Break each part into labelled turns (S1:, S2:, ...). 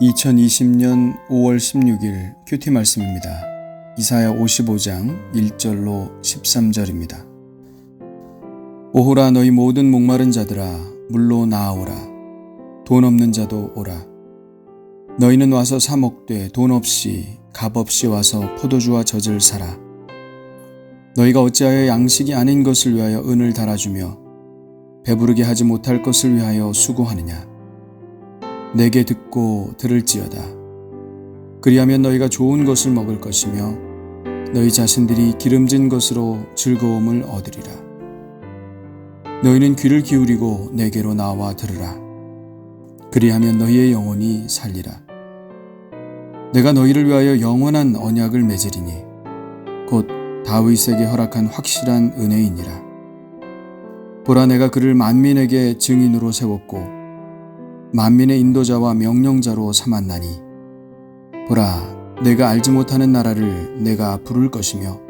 S1: 2020년 5월 16일 큐티 말씀입니다. 이사야 55장 1절로 13절입니다. 오호라 너희 모든 목마른 자들아 물로 나아오라. 돈 없는 자도 오라. 너희는 와서 사 먹되 돈 없이 값 없이 와서 포도주와 젖을 사라. 너희가 어찌하여 양식이 아닌 것을 위하여 은을 달아주며 배부르게 하지 못할 것을 위하여 수고하느냐. 내게 듣고 들을지어다. 그리하면 너희가 좋은 것을 먹을 것이며 너희 자신들이 기름진 것으로 즐거움을 얻으리라. 너희는 귀를 기울이고 내게로 나와 들으라. 그리하면 너희의 영혼이 살리라. 내가 너희를 위하여 영원한 언약을 맺으리니 곧 다윗에게 허락한 확실한 은혜이니라. 보라, 내가 그를 만민에게 증인으로 세웠고 만민의 인도자와 명령자로 삼았나니 보라, 내가 알지 못하는 나라를 내가 부를 것이며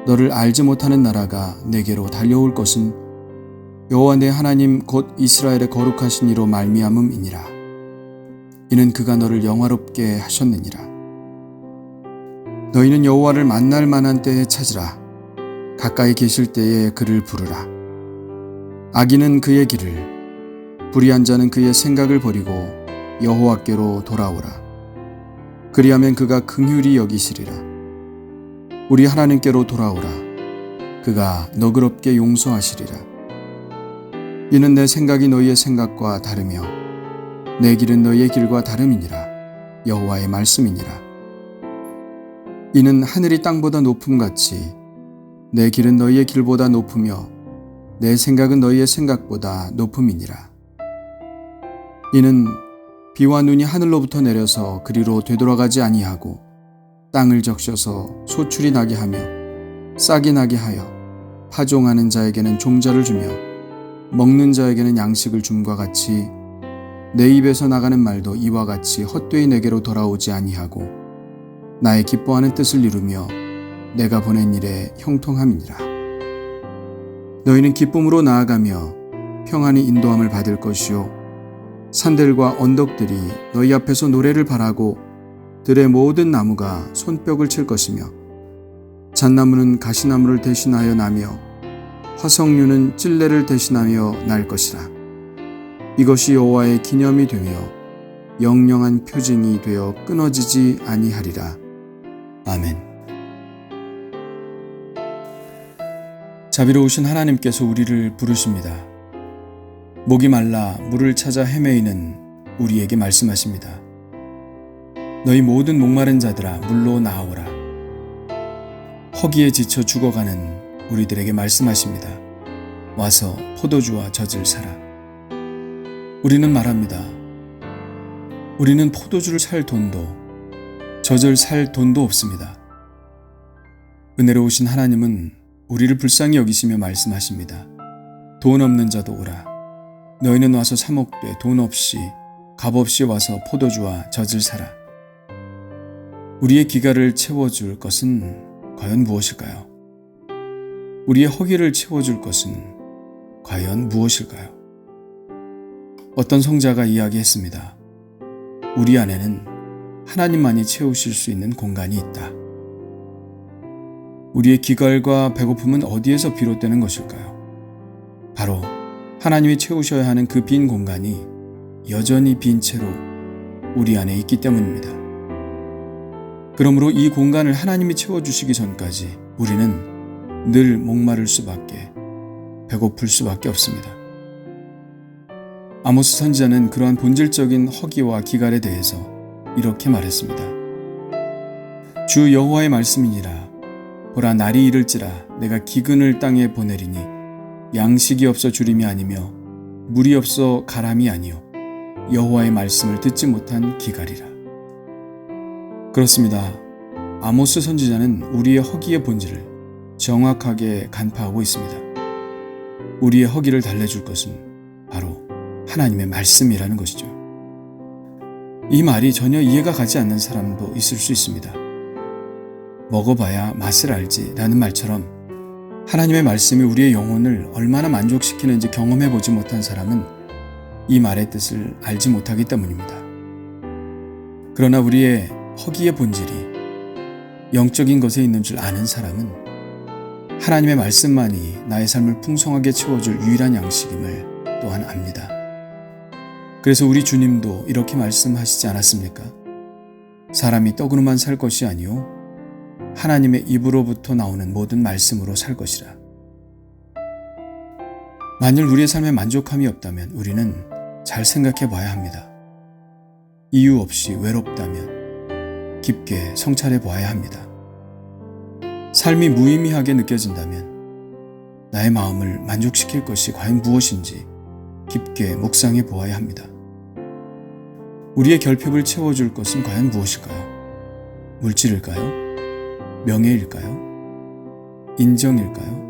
S1: 너를 알지 못하는 나라가 내게로 달려올 것은 여호와 내 하나님 곧 이스라엘의 거룩하신 이로 말미암음이니라. 이는 그가 너를 영화롭게 하셨느니라. 너희는 여호와를 만날 만한 때에 찾으라. 가까이 계실 때에 그를 부르라. 악인은 그의 길을, 불의한 자는 그의 생각을 버리고 여호와께로 돌아오라. 그리하면 그가 긍휼히 여기시리라. 우리 하나님께로 돌아오라. 그가 너그럽게 용서하시리라. 이는 내 생각이 너희의 생각과 다르며 내 길은 너희의 길과 다름이니라. 여호와의 말씀이니라. 이는 하늘이 땅보다 높음같이 내 길은 너희의 길보다 높으며 내 생각은 너희의 생각보다 높음이니라. 이는 비와 눈이 하늘로부터 내려서 그리로 되돌아가지 아니하고 땅을 적셔서 소출이 나게 하며 싹이 나게 하여 파종하는 자에게는 종자를 주며 먹는 자에게는 양식을 줌과 같이 내 입에서 나가는 말도 이와 같이 헛되이 내게로 돌아오지 아니하고 나의 기뻐하는 뜻을 이루며 내가 보낸 일에 형통함이니라. 너희는 기쁨으로 나아가며 평안히 인도함을 받을 것이요 산들과 언덕들이 너희 앞에서 노래를 바라고 들의 모든 나무가 손뼉을 칠 것이며 잣나무는 가시나무를 대신하여 나며 화석류는 찔레를 대신하며 날 것이라. 이것이 여호와의 기념이 되며 영영한 표징이 되어 끊어지지 아니하리라. 아멘. 자비로우신 하나님께서 우리를 부르십니다. 목이 말라 물을 찾아 헤매이는 우리에게 말씀하십니다. 너희 모든 목마른 자들아 물로 나아오라. 허기에 지쳐 죽어가는 우리들에게 말씀하십니다. 와서 포도주와 젖을 사라. 우리는 말합니다. 우리는 포도주를 살 돈도 젖을 살 돈도 없습니다. 은혜로우신 하나님은 우리를 불쌍히 여기시며 말씀하십니다. 돈 없는 자도 오라. 너희는 와서 사 먹되 돈 없이 값 없이 와서 포도주와 젖을 사라. 우리의 기갈을 채워줄 것은 과연 무엇일까요? 우리의 허기를 채워줄 것은 과연 무엇일까요? 어떤 성자가 이야기했습니다. 우리 안에는 하나님만이 채우실 수 있는 공간이 있다. 우리의 기갈과 배고픔은 어디에서 비롯되는 것일까요? 바로 하나님이 채우셔야 하는 그 빈 공간이 여전히 빈 채로 우리 안에 있기 때문입니다. 그러므로 이 공간을 하나님이 채워주시기 전까지 우리는 늘 목마를 수밖에, 배고플 수밖에 없습니다. 아모스 선지자는 그러한 본질적인 허기와 기갈에 대해서 이렇게 말했습니다. 주 여호와의 말씀이니라. 보라, 날이 이를지라 내가 기근을 땅에 보내리니 양식이 없어 주림이 아니며 물이 없어 가람이 아니요 여호와의 말씀을 듣지 못한 기갈이라. 그렇습니다. 아모스 선지자는 우리의 허기의 본질을 정확하게 간파하고 있습니다. 우리의 허기를 달래줄 것은 바로 하나님의 말씀이라는 것이죠. 이 말이 전혀 이해가 가지 않는 사람도 있을 수 있습니다. 먹어봐야 맛을 알지 라는 말처럼 하나님의 말씀이 우리의 영혼을 얼마나 만족시키는지 경험해보지 못한 사람은 이 말의 뜻을 알지 못하기 때문입니다. 그러나 우리의 허기의 본질이 영적인 것에 있는 줄 아는 사람은 하나님의 말씀만이 나의 삶을 풍성하게 채워줄 유일한 양식임을 또한 압니다. 그래서 우리 주님도 이렇게 말씀하시지 않았습니까? 사람이 떡으로만 살 것이 아니요 하나님의 입으로부터 나오는 모든 말씀으로 살 것이라. 만일 우리의 삶에 만족함이 없다면 우리는 잘 생각해 봐야 합니다. 이유 없이 외롭다면 깊게 성찰해 보아야 합니다. 삶이 무의미하게 느껴진다면 나의 마음을 만족시킬 것이 과연 무엇인지 깊게 묵상해 보아야 합니다. 우리의 결핍을 채워줄 것은 과연 무엇일까요? 물질일까요? 명예일까요? 인정일까요?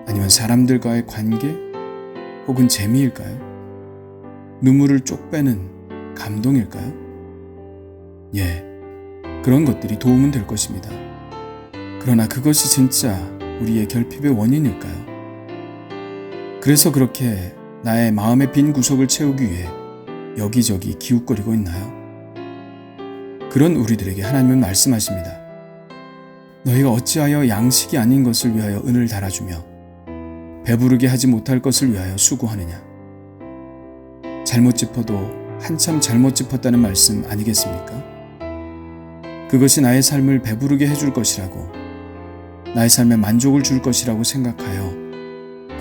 S1: 아니면 사람들과의 관계 혹은 재미일까요? 눈물을 쪽 빼는 감동일까요? 예, 그런 것들이 도움은 될 것입니다. 그러나 그것이 진짜 우리의 결핍의 원인일까요? 그래서 그렇게 나의 마음의 빈 구석을 채우기 위해 여기저기 기웃거리고 있나요? 그런 우리들에게 하나님은 말씀하십니다. 너희가 어찌하여 양식이 아닌 것을 위하여 은을 달아주며 배부르게 하지 못할 것을 위하여 수고하느냐. 잘못 짚어도 한참 잘못 짚었다는 말씀 아니겠습니까? 그것이 나의 삶을 배부르게 해줄 것이라고, 나의 삶에 만족을 줄 것이라고 생각하여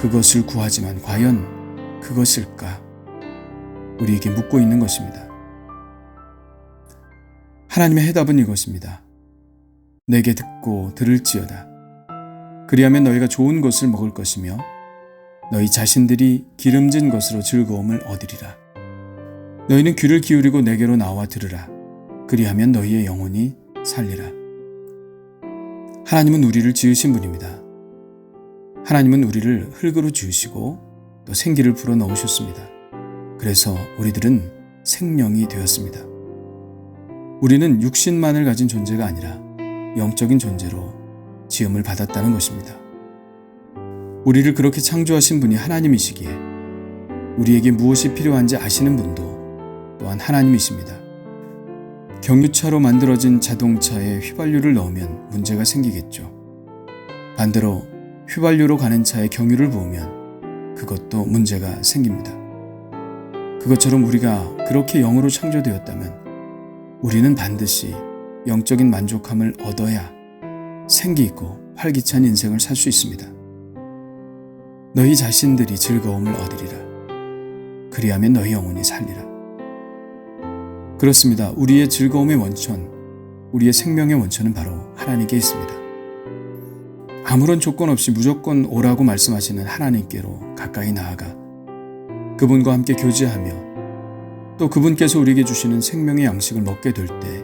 S1: 그것을 구하지만 과연 그것일까? 우리에게 묻고 있는 것입니다. 하나님의 해답은 이것입니다. 내게 듣고 들을지어다. 그리하면 너희가 좋은 것을 먹을 것이며 너희 자신들이 기름진 것으로 즐거움을 얻으리라. 너희는 귀를 기울이고 내게로 나와 들으라. 그리하면 너희의 영혼이 살리라. 하나님은 우리를 지으신 분입니다. 하나님은 우리를 흙으로 지으시고 또 생기를 불어넣으셨습니다. 그래서 우리들은 생명이 되었습니다. 우리는 육신만을 가진 존재가 아니라 영적인 존재로 지음을 받았다는 것입니다. 우리를 그렇게 창조하신 분이 하나님이시기에 우리에게 무엇이 필요한지 아시는 분도 또한 하나님이십니다. 경유차로 만들어진 자동차에 휘발유를 넣으면 문제가 생기겠죠. 반대로 휘발유로 가는 차에 경유를 부으면 그것도 문제가 생깁니다. 그것처럼 우리가 그렇게 영으로 창조되었다면 우리는 반드시 영적인 만족함을 얻어야 생기 있고 활기찬 인생을 살 수 있습니다. 너희 자신들이 즐거움을 얻으리라. 그리하면 너희 영혼이 살리라. 그렇습니다. 우리의 즐거움의 원천, 우리의 생명의 원천은 바로 하나님께 있습니다. 아무런 조건 없이 무조건 오라고 말씀하시는 하나님께로 가까이 나아가 그분과 함께 교제하며 또 그분께서 우리에게 주시는 생명의 양식을 먹게 될 때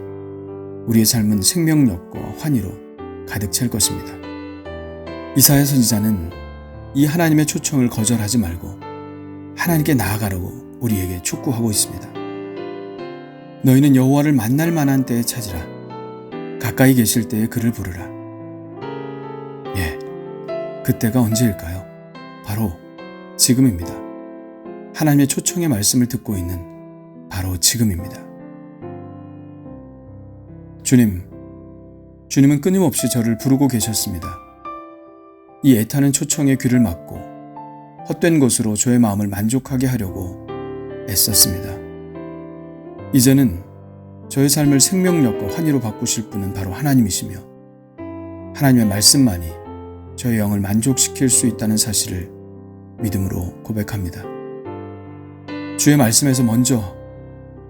S1: 우리의 삶은 생명력과 환희로 가득 찰 것입니다. 이사야 선지자는 이 하나님의 초청을 거절하지 말고 하나님께 나아가라고 우리에게 촉구하고 있습니다. 너희는 여호와를 만날 만한 때에 찾으라. 가까이 계실 때에 그를 부르라. 예, 그때가 언제일까요? 바로 지금입니다. 하나님의 초청의 말씀을 듣고 있는 바로 지금입니다. 주님은 끊임없이 저를 부르고 계셨습니다. 이 애타는 초청의 귀를 막고 헛된 것으로 저의 마음을 만족하게 하려고 애썼습니다. 이제는 저의 삶을 생명력과 환희로 바꾸실 분은 바로 하나님이시며 하나님의 말씀만이 저의 영을 만족시킬 수 있다는 사실을 믿음으로 고백합니다. 주의 말씀에서 먼저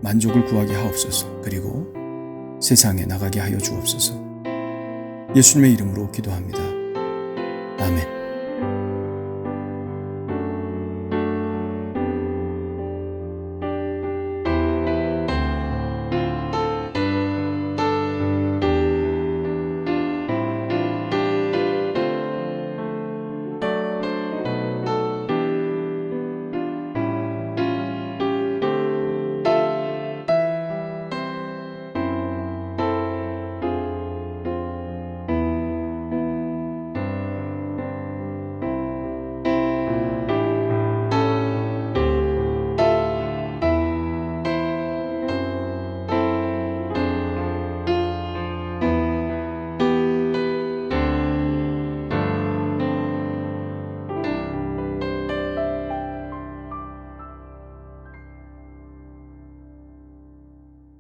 S1: 만족을 구하게 하옵소서. 그리고 세상에 나가게 하여 주옵소서. 예수님의 이름으로 기도합니다. 아멘.